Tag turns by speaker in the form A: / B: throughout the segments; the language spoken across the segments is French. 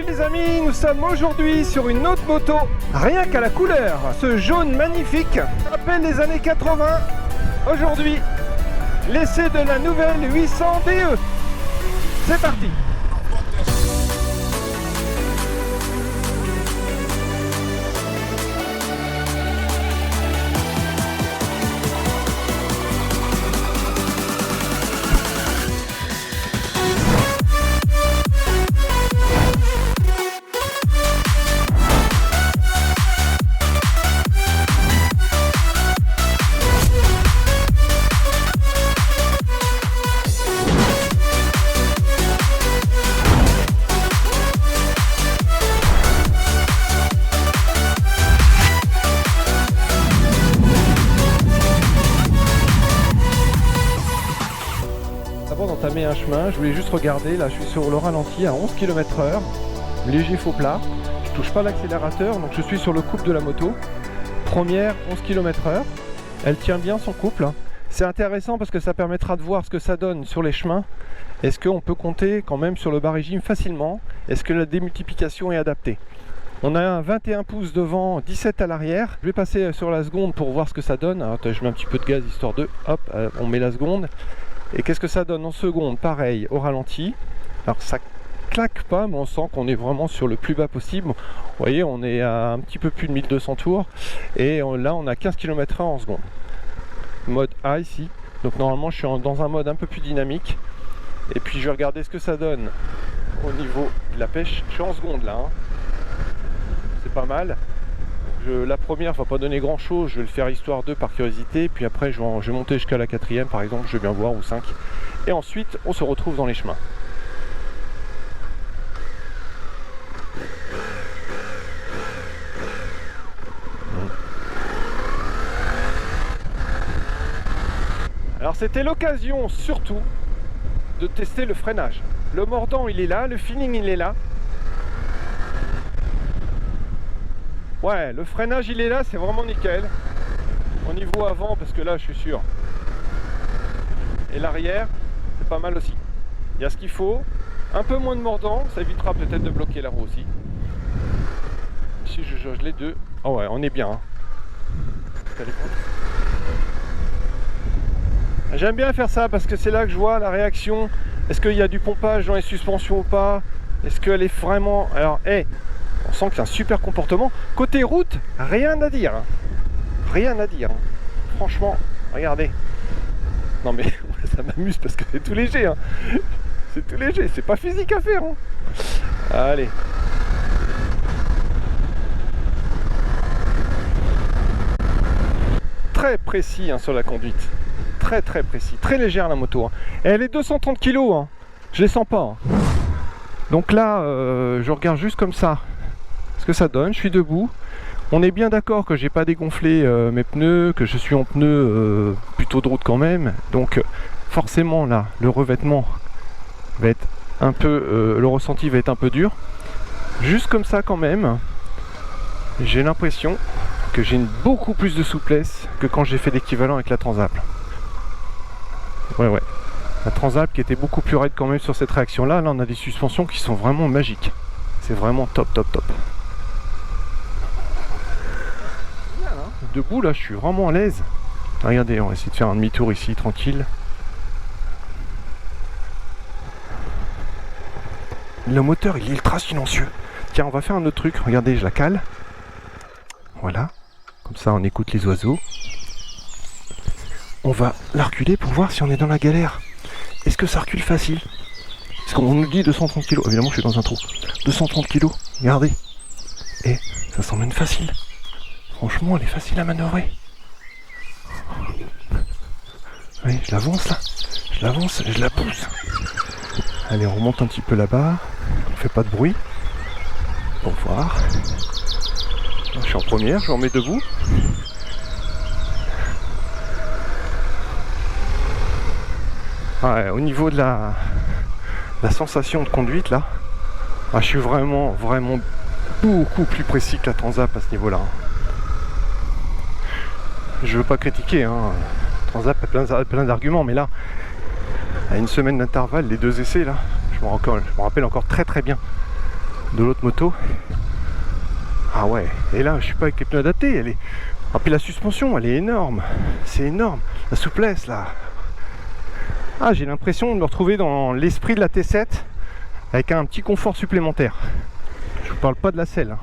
A: Salut les amis, nous sommes aujourd'hui sur une autre moto. Rien qu'à la couleur, ce jaune magnifique rappelle les années 80. Aujourd'hui, l'essai de la nouvelle 800 DE. C'est parti. Avant d'entamer un chemin, je voulais juste regarder, là je suis sur le ralenti à 11 km/h, léger faux plat, je touche pas l'accélérateur, donc je suis sur le couple de la moto. Première 11 km/h, elle tient bien son couple. C'est intéressant parce que ça permettra de voir ce que ça donne sur les chemins. Est-ce qu'on peut compter quand même sur le bas régime facilement? Est-ce que la démultiplication est adaptée? On a un 21 pouces devant, 17 à l'arrière. Je vais passer sur la seconde pour voir ce que ça donne. Alors, je mets un petit peu de gaz histoire de... Hop, on met la seconde. Et qu'est-ce que ça donne en seconde? Pareil, au ralenti. Alors ça claque pas, mais on sent qu'on est vraiment sur le plus bas possible. Vous voyez, on est à un petit peu plus de 1200 tours. Et là, on a 15 km/h en seconde. Mode A ici. Donc normalement, je suis dans un mode un peu plus dynamique. Et puis, je vais regarder ce que ça donne au niveau de la pêche. Je suis en seconde là. C'est pas mal. La première va pas donner grand chose, je vais le faire histoire 2 par curiosité, puis après je vais monter jusqu'à la 4e par exemple, je vais bien voir, ou 5. Et ensuite on se retrouve dans les chemins. Alors c'était l'occasion surtout de tester le freinage. Le mordant il est là, le feeling il est là. Ouais, le freinage il est là, c'est vraiment nickel. Au niveau avant, parce que là je suis sûr. Et l'arrière, c'est pas mal aussi. Il y a ce qu'il faut. Un peu moins de mordant, ça évitera peut-être de bloquer la roue aussi. Si je jauge les deux. Oh ouais, on est bien. J'aime bien faire ça parce que c'est là que je vois la réaction. Est-ce qu'il y a du pompage dans les suspensions ou pas? Est-ce qu'elle est vraiment... Alors, on sent que c'est un super comportement. Côté route, rien à dire. Rien à dire. Franchement, regardez. Non mais ça m'amuse parce que c'est tout léger. C'est tout léger, c'est pas physique à faire. Allez. Très précis sur la conduite. Très précis. Très légère la moto. Et elle est 230 kg. Je les sens pas. Donc là, je regarde juste comme ça. Ce que ça donne, je suis debout. On est bien d'accord que j'ai pas dégonflé mes pneus, que je suis en pneus plutôt de route quand même. Donc forcément là, le revêtement va être un peu, le ressenti va être un peu dur. Juste comme ça quand même, j'ai l'impression que j'ai beaucoup plus de souplesse que quand j'ai fait l'équivalent avec la Transalp. Ouais. La Transalp qui était beaucoup plus raide quand même sur cette réaction là. Là on a des suspensions qui sont vraiment magiques. C'est vraiment top. Debout là je suis vraiment à l'aise. Regardez, on va essayer de faire un demi-tour ici tranquille. Le moteur il est ultra silencieux. Tiens, on va faire un autre truc, regardez, je la cale. Voilà, comme ça on écoute les oiseaux. On va la reculer pour voir si on est dans la galère. Est-ce que ça recule facile? Parce qu'on nous dit 230 kg, évidemment je suis dans un trou. 230 kg, regardez. Et ça s'emmène facile. Franchement, elle est facile à manœuvrer. Oui, je l'avance là. Je l'avance, je la pousse. Allez, on remonte un petit peu là-bas. On fait pas de bruit. Pour voir. Je suis en première, je remets debout. Ouais, au niveau de la sensation de conduite là, je suis vraiment beaucoup plus précis que la Transalp à ce niveau-là. Je veux pas critiquer, Transalp a plein d'arguments, mais là, à une semaine d'intervalle, les deux essais là, je me rappelle encore très bien de l'autre moto. Ah ouais, et là je suis pas avec les pneus adaptés, elle est... Ah puis la suspension elle est énorme, c'est énorme, la souplesse là. Ah j'ai l'impression de me retrouver dans l'esprit de la T7 avec un petit confort supplémentaire. Je vous parle pas de la selle, hein,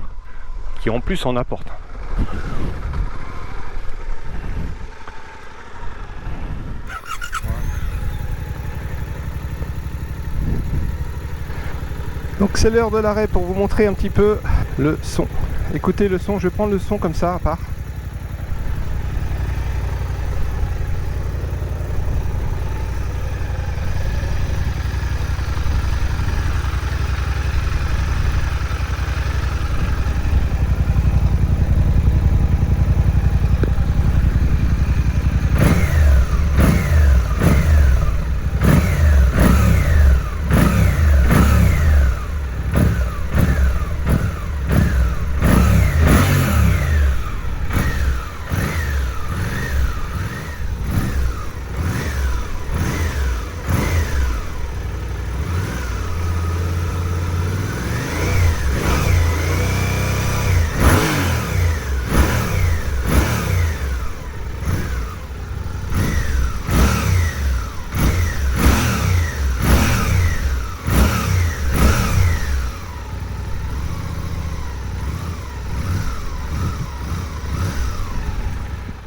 A: qui en plus en apporte. Donc c'est l'heure de l'arrêt pour vous montrer un petit peu le son. Écoutez le son, je vais prendre le son comme ça à part.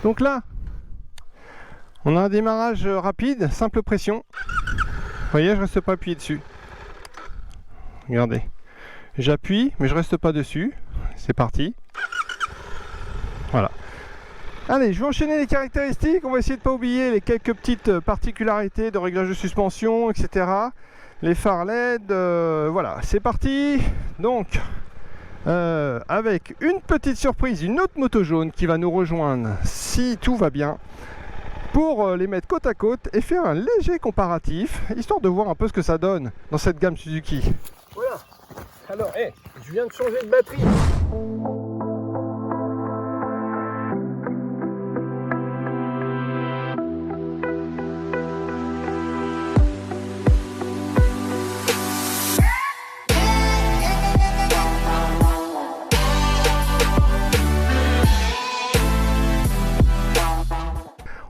A: Donc là, on a un démarrage rapide, simple pression. Vous voyez, je reste pas appuyé dessus. Regardez. J'appuie, mais je reste pas dessus. C'est parti. Voilà. Allez, je vais enchaîner les caractéristiques. On va essayer de ne pas oublier les quelques petites particularités de réglage de suspension, etc. Les phares LED, voilà, c'est parti. Donc, avec une petite surprise, une autre moto jaune qui va nous rejoindre si tout va bien, pour les mettre côte à côte et faire un léger comparatif, histoire de voir un peu ce que ça donne dans cette gamme Suzuki. Voilà, alors, je viens de changer de batterie.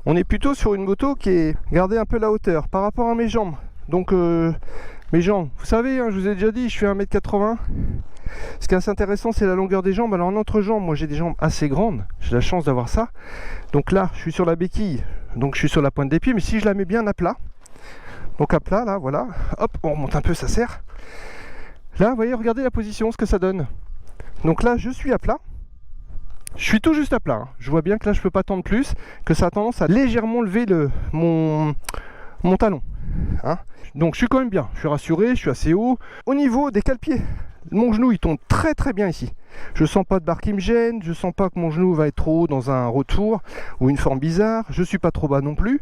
A: On est plutôt sur une moto qui est gardée un peu la hauteur par rapport à mes jambes. Donc mes jambes, vous savez, hein, je vous ai déjà dit, je fais 1m80. Ce qui est assez intéressant, c'est la longueur des jambes. Alors en entre-jambes, moi j'ai des jambes assez grandes. J'ai la chance d'avoir ça. Donc là, je suis sur la béquille. Donc je suis sur la pointe des pieds. Mais si je la mets bien à plat, donc à plat, là, voilà. Hop, on remonte un peu, ça serre. Là, vous voyez, regardez la position, ce que ça donne. Donc là, je suis à plat. Je suis tout juste à plat, hein. Je vois bien que là je peux pas tendre plus, que ça a tendance à légèrement lever mon talon, hein. Donc je suis quand même bien, je suis rassuré, je suis assez haut. Au niveau des cale-pieds, mon genou il tombe très très bien ici. Je sens pas de barre qui me gêne, je sens pas que mon genou va être trop haut dans un retour ou une forme bizarre, je suis pas trop bas non plus.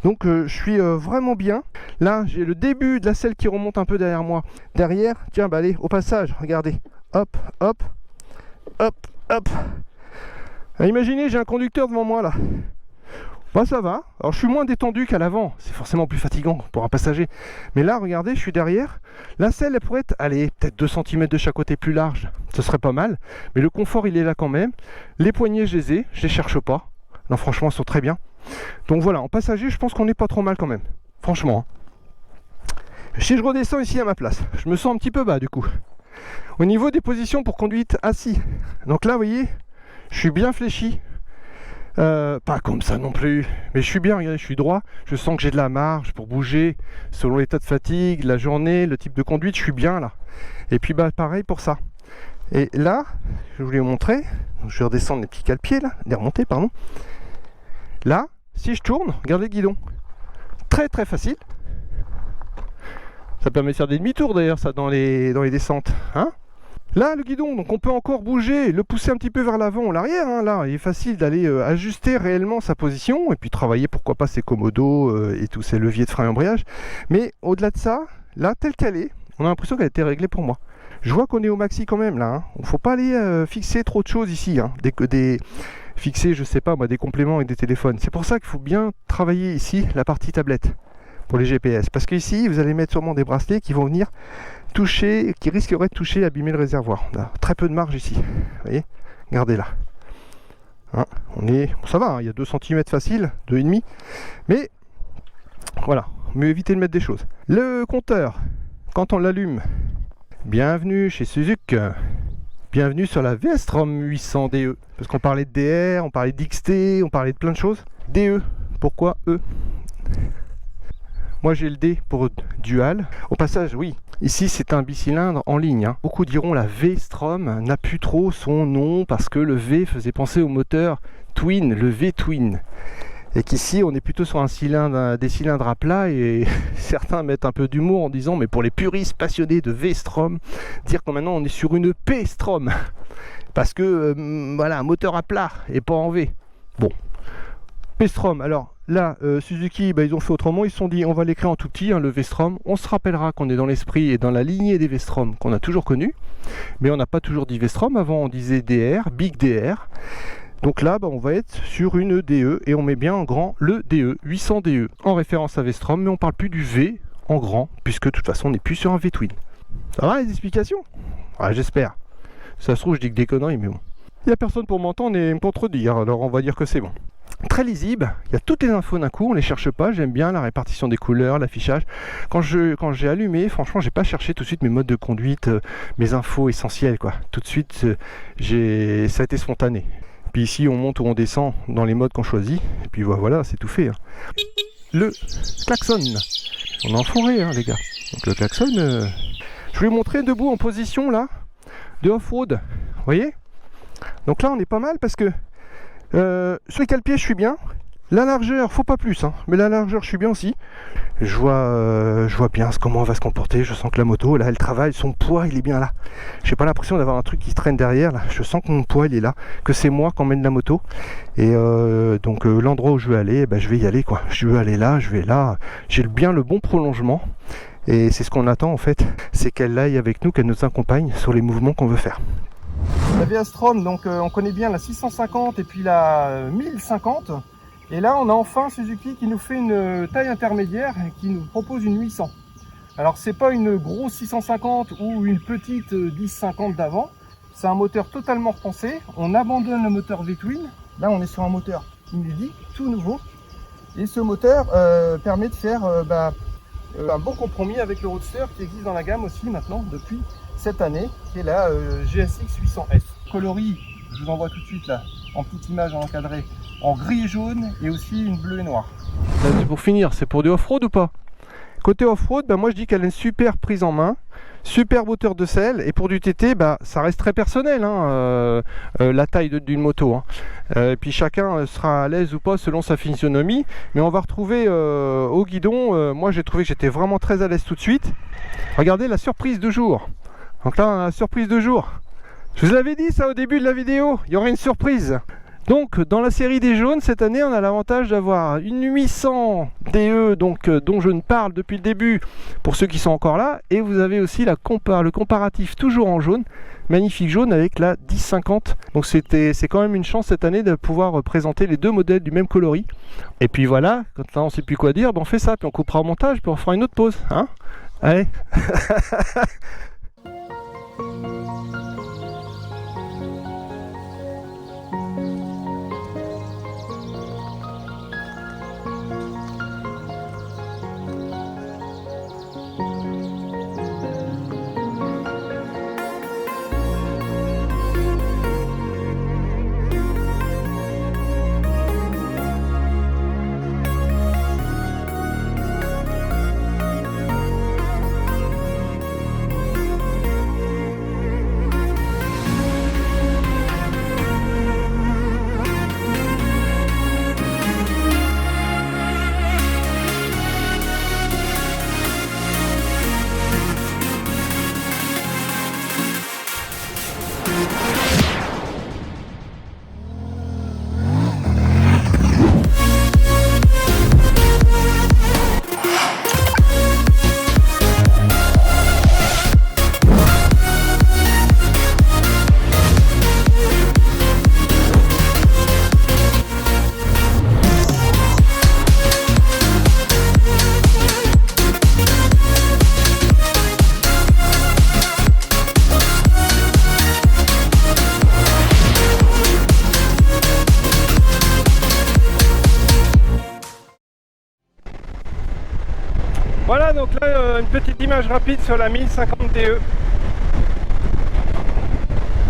A: Donc je suis vraiment bien. Là j'ai le début de la selle qui remonte un peu derrière moi. Derrière, tiens bah allez, au passage, regardez, hop, hop, hop, hop. Imaginez, j'ai un conducteur devant moi là. Bah ça va. Alors je suis moins détendu qu'à l'avant. C'est forcément plus fatigant pour un passager. Mais là, regardez, je suis derrière. La selle, elle pourrait être, allez, peut-être 2 cm de chaque côté plus large. Ce serait pas mal. Mais le confort, il est là quand même. Les poignées, je les ai. Je les cherche pas. Non, franchement, elles sont très bien. Donc voilà, en passager, je pense qu'on n'est pas trop mal quand même. Franchement. Si je redescends ici à ma place, je me sens un petit peu bas du coup. Au niveau des positions pour conduite assis. Donc là, vous voyez, je suis bien fléchi. Pas comme ça non plus, mais je suis bien, regardez, je suis droit, je sens que j'ai de la marge pour bouger selon l'état de fatigue, la journée, le type de conduite, je suis bien là. Et puis bah pareil pour ça. Et là, je voulais vous montrer, donc, je vais redescendre les petits cale-pieds là, les remonter pardon. Là, si je tourne, regardez le guidon, très très facile. Ça permet de faire des demi-tours d'ailleurs ça dans les descentes, hein. Là, le guidon, donc on peut encore bouger, le pousser un petit peu vers l'avant ou l'arrière. Hein, là, il est facile d'aller ajuster réellement sa position et puis travailler, pourquoi pas, ses commodos et tous ces leviers de frein et embrayage. Mais au-delà de ça, là, telle qu'elle est, on a l'impression qu'elle a été réglée pour moi. Je vois qu'on est au maxi quand même, là. Hein. Il ne faut pas aller fixer trop de choses ici. Hein. Fixer, je sais pas, moi, des compléments et des téléphones. C'est pour ça qu'il faut bien travailler ici la partie tablette pour les GPS. Parce qu'ici, vous allez mettre sûrement des bracelets qui vont venir qui risquerait de toucher, abîmer le réservoir. On a très peu de marge ici. Vous voyez, regardez là. Hein, on est, bon, ça va, hein, il y a 2 cm facile, 2,5. Mais voilà, mieux éviter de mettre des choses. Le compteur, quand on l'allume, bienvenue chez Suzuki. Bienvenue sur la V-Strom 800 DE. Parce qu'on parlait de DR, on parlait d'XT, on parlait de plein de choses. DE, pourquoi E? Moi j'ai le D pour dual. Au passage, oui, ici c'est un bicylindre en ligne. Hein. Beaucoup diront la V-Strom n'a plus trop son nom parce que le V faisait penser au moteur Twin, le V-Twin. Et qu'ici on est plutôt sur un cylindre, des cylindres à plat, et certains mettent un peu d'humour en disant mais pour les puristes passionnés de V-Strom, dire que maintenant on est sur une P-Strom. Parce que voilà, un moteur à plat et pas en V. Bon. P-Strom, alors là, Suzuki, bah, ils ont fait autrement, ils se sont dit on va l'écrire en tout petit, hein, le V-Strom. On se rappellera qu'on est dans l'esprit et dans la lignée des V-Strom qu'on a toujours connu, mais on n'a pas toujours dit V-Strom, avant on disait DR, Big DR. Donc là, bah, on va être sur une DE, et on met bien en grand le DE, 800 DE, en référence à V-Strom, mais on parle plus du V en grand, puisque de toute façon on n'est plus sur un V-Twin. Ça va les explications? Ouais, j'espère. Ça se trouve, je dis que des conneries, mais bon. Il n'y a personne pour m'entendre et me contredire, alors on va dire que c'est bon. Très lisible, il y a toutes les infos d'un coup, on les cherche pas, j'aime bien la répartition des couleurs, l'affichage. Quand j'ai allumé, franchement, j'ai pas cherché tout de suite mes modes de conduite, mes infos essentielles, quoi. Tout de suite, ça a été spontané. Puis ici, on monte ou on descend dans les modes qu'on choisit, et puis voilà, c'est tout fait. Hein. Le klaxon, on est en forêt, hein, les gars. Donc le klaxon, je vais vous montrer debout en position là, de off-road, vous voyez. Donc là, on est pas mal parce que sur les cale-pieds, je suis bien. La largeur, faut pas plus, hein, mais la largeur, je suis bien aussi. Je vois bien comment elle va se comporter. Je sens que la moto, là, elle travaille. Son poids, il est bien là. J'ai pas l'impression d'avoir un truc qui se traîne derrière. Là. Je sens que mon poids, il est là. Que c'est moi qui emmène la moto. Et donc, l'endroit où je veux aller, je vais y aller, quoi. Je veux aller là, je vais là. J'ai bien le bon prolongement. Et c'est ce qu'on attend, en fait. C'est qu'elle aille avec nous, qu'elle nous accompagne sur les mouvements qu'on veut faire. La V-Strom, donc on connaît bien la 650 et puis la 1050. Et là, on a enfin Suzuki qui nous fait une taille intermédiaire et qui nous propose une 800. Alors, c'est pas une grosse 650 ou une petite 1050 d'avant. C'est un moteur totalement repensé. On abandonne le moteur V-Twin. Là, on est sur un moteur inédit, tout nouveau. Et ce moteur permet de faire un bon compromis avec le Roadster qui existe dans la gamme aussi maintenant depuis cette année, qui est la GSX 800S. Coloris, je vous envoie tout de suite là, en petite image encadrée, en gris et jaune, et aussi une bleue et noire. Là, pour finir, c'est pour du off-road ou pas? Côté off-road, moi je dis qu'elle a une super prise en main, super moteur de selle, et pour du TT, ça reste très personnel, hein, la taille d'une moto. Hein. Et puis chacun sera à l'aise ou pas selon sa physionomie, mais on va retrouver au guidon, moi j'ai trouvé que j'étais vraiment très à l'aise tout de suite. Regardez la surprise du jour. Donc là, on a la surprise de jour. Je vous avais dit ça au début de la vidéo, il y aurait une surprise. Donc, dans la série des jaunes, cette année, on a l'avantage d'avoir une 800 DE, donc, dont je ne parle depuis le début, pour ceux qui sont encore là. Et vous avez aussi le comparatif toujours en jaune, magnifique jaune avec la 1050. Donc, c'est quand même une chance cette année de pouvoir présenter les deux modèles du même coloris. Et puis voilà, quand là, on ne sait plus quoi dire, on fait ça, puis on coupera au montage, puis on fera une autre pause. Hein, allez. Voilà, donc là une petite image rapide sur la 1050 DE.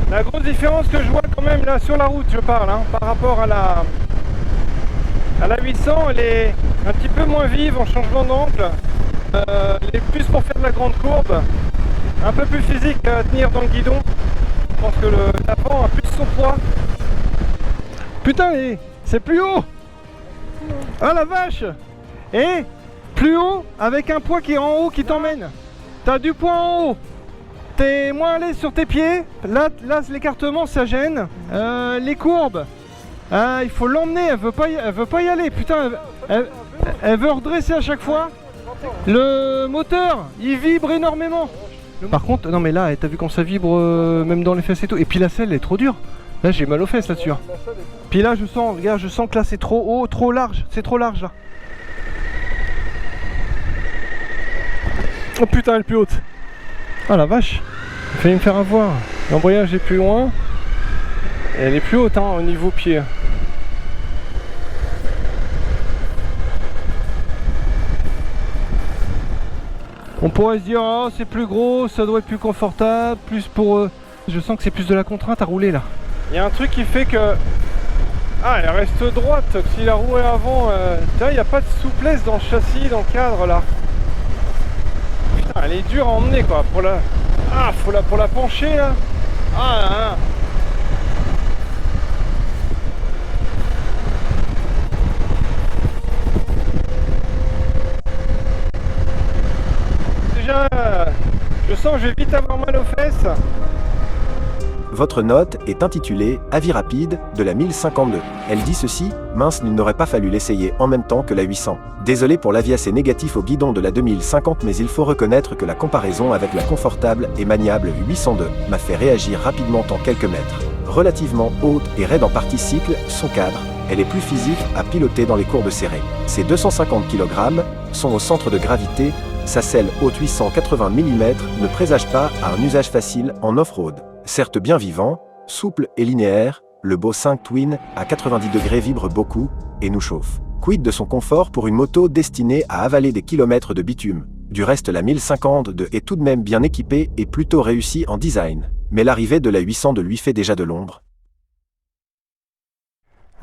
A: La grosse différence que je vois quand même là sur la route, je parle, hein, par rapport à la 800, elle est un petit peu moins vive en changement d'angle. Elle est plus pour faire de la grande courbe, un peu plus physique à tenir dans le guidon. Je pense que l'avant a plus son poids. Putain, c'est plus haut. Ah la vache. Et plus haut avec un poids qui est en haut qui t'emmène. T'as du poids en haut. T'es moins à l'aise sur tes pieds. Là l'écartement ça gêne. Les courbes. Il faut l'emmener, elle veut pas y aller. Putain, elle veut redresser à chaque fois. Le moteur, il vibre énormément. Par contre, non mais là, t'as vu quand ça vibre même dans les fesses et tout. Et puis la selle est trop dure. Là, j'ai mal aux fesses là-dessus. Puis là, je sens, regarde, je sens que là c'est trop haut, trop large. C'est trop large là. Oh putain, elle est plus haute. Ah la vache, il fallait me faire avoir. L'embrayage est plus loin. Et elle est plus haute hein, au niveau pied. On pourrait se dire, oh, c'est plus gros, ça doit être plus confortable, plus pour eux. Je sens que c'est plus de la contrainte à rouler là. Il y a un truc qui fait que... Ah, elle reste droite. Si la roue est avant, tu vois, il n'y a pas de souplesse dans le châssis, dans le cadre là. Putain, elle est dure à emmener quoi. Pour la... Ah, pour la pencher là. Ah là là. Déjà, je sens que je vais vite avoir mal aux fesses.
B: Votre note est intitulée « Avis rapide » de la 1052. Elle dit ceci, « Mince, il n'aurait pas fallu l'essayer en même temps que la 800. Désolé pour l'avis assez négatif au guidon de la 2050 mais il faut reconnaître que la comparaison avec la confortable et maniable 802 m'a fait réagir rapidement en quelques mètres. Relativement haute et raide en partie cycle, son cadre, elle est plus physique à piloter dans les courbes serrées. Ses 250 kg sont au centre de gravité, sa selle haute 880 mm ne présage pas à un usage facile en off-road. Certes bien vivant, souple et linéaire, le beau 5 Twin à 90 degrés vibre beaucoup et nous chauffe. Quid de son confort pour une moto destinée à avaler des kilomètres de bitume? Du reste la 1052 est tout de même bien équipée et plutôt réussie en design. Mais l'arrivée de la 802 lui fait déjà de l'ombre.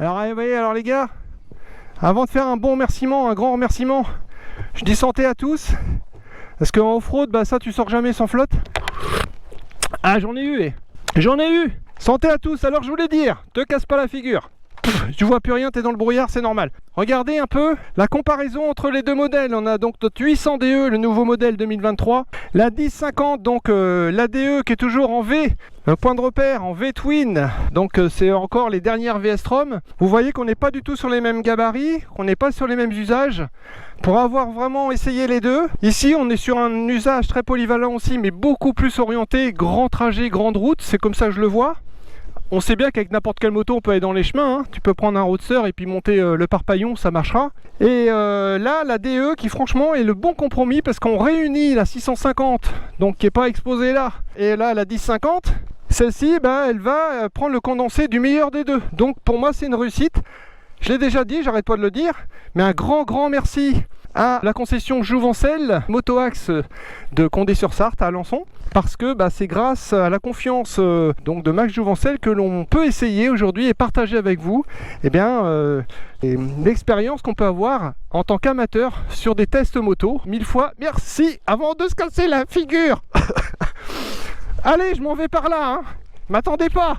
A: Alors vous voyez, alors les gars, avant de faire un bon remerciement, un grand remerciement, je dis santé à tous. Parce qu'en off-road, bah ça tu sors jamais sans flotte. Ah j'en ai eu, Santé à tous, alors je voulais dire, te casse pas la figure. Tu vois plus rien, t'es dans le brouillard, c'est normal. Regardez un peu la comparaison entre les deux modèles. On a donc notre 800 DE, le nouveau modèle 2023. La 1050, donc la DE qui est toujours en V, un point de repère en V-Twin. Donc c'est encore les dernières VS-Strom. Vous voyez qu'on n'est pas du tout sur les mêmes gabarits, qu'on n'est pas sur les mêmes usages. Pour avoir vraiment essayé les deux, ici on est sur un usage très polyvalent aussi, mais beaucoup plus orienté grand trajet, grande route. C'est comme ça que je le vois. On sait bien qu'avec n'importe quelle moto on peut aller dans les chemins, hein. Tu peux prendre un roadster et puis monter le Parpaillon, ça marchera. Et là la DE qui franchement est le bon compromis parce qu'on réunit la 650, donc qui n'est pas exposée là, et là la 1050, celle-ci bah, elle va prendre le condensé du meilleur des deux. Donc pour moi c'est une réussite. Je l'ai déjà dit, j'arrête pas de le dire, mais un grand merci à la concession Jouvencel, Motoaxe de Condé-sur-Sarthe à Alençon, parce que bah, c'est grâce à la confiance donc de Max Jouvencel que l'on peut essayer aujourd'hui et partager avec vous l'expérience qu'on peut avoir en tant qu'amateur sur des tests moto. 1000 fois merci avant de se casser la figure. Allez, je m'en vais par là, hein. M'attendez pas.